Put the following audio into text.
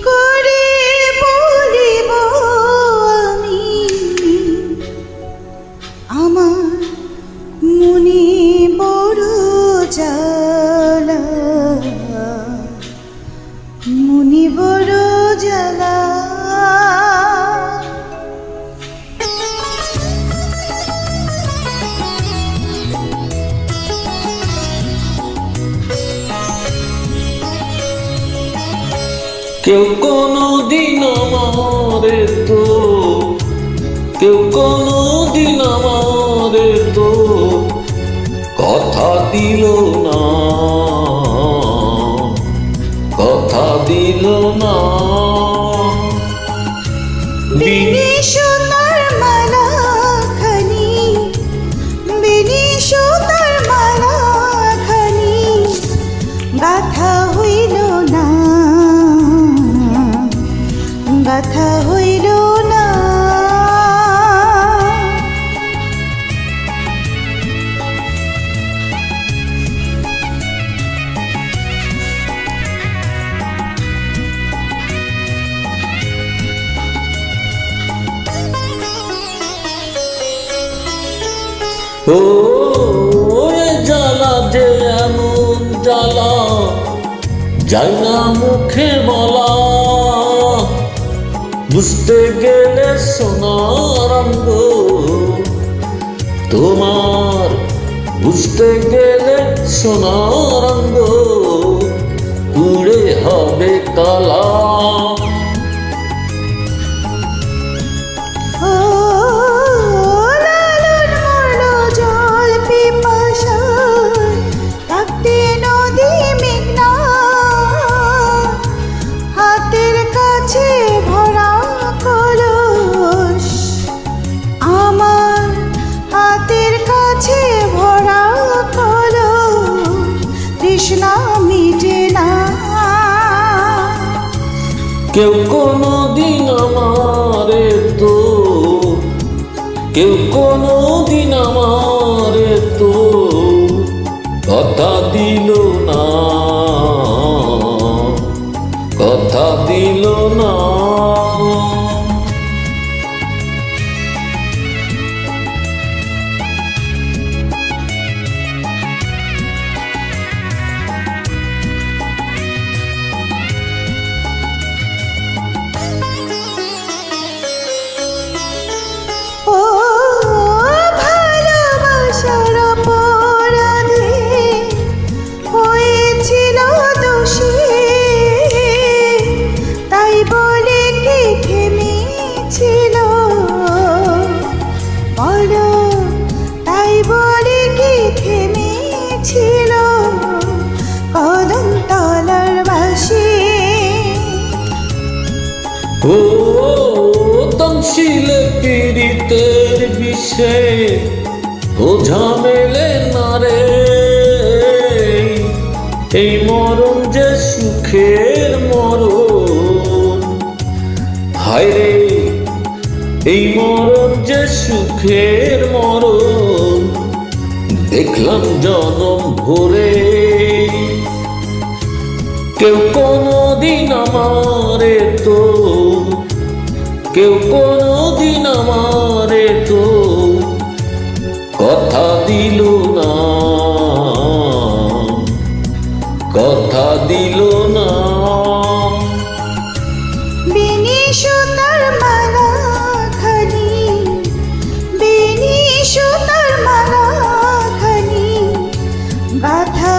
করে বলিব আমি আমার মনে বড় জ্বালা, মনে বড় জ্বালা। কেউ কোনদিন আমারে তো, কেউ কোনদিন আমারে তো কথা দিল না, কথা দিল না। বেনি সুতার মালা খানি, বেনি সুতার মালা খানি গাথা হইল না, গাথা হইল না। ও জ্বালা যে এমন জ্বালা যায় না মুখে বলা, বুঝতে গেলে সোনার অঙ্গ তোমার, বুঝতে গেলে সোনার অঙ্গ পুড়ে হবে কালা। কেউ কোনদিন আমারে তো, কেউ কোনদিন আমারে তো কথা দিল না, কথা দিল না। ও তমশিলে পীড়িতের বিষে বোঝা মেলে না রে, এই মরণ যে সুখের মরণ, হায় রে এই মরণ যে সুখের মরণ, দেখলাম জনম ভরে। কেউ কোনদিন আমারে তো, কেউ কোনদিন আমারে তো কথা দিল না, কথা দিল না। বেনি সুতার মালা খানি, বেনি সুতার মালা খানি গাথা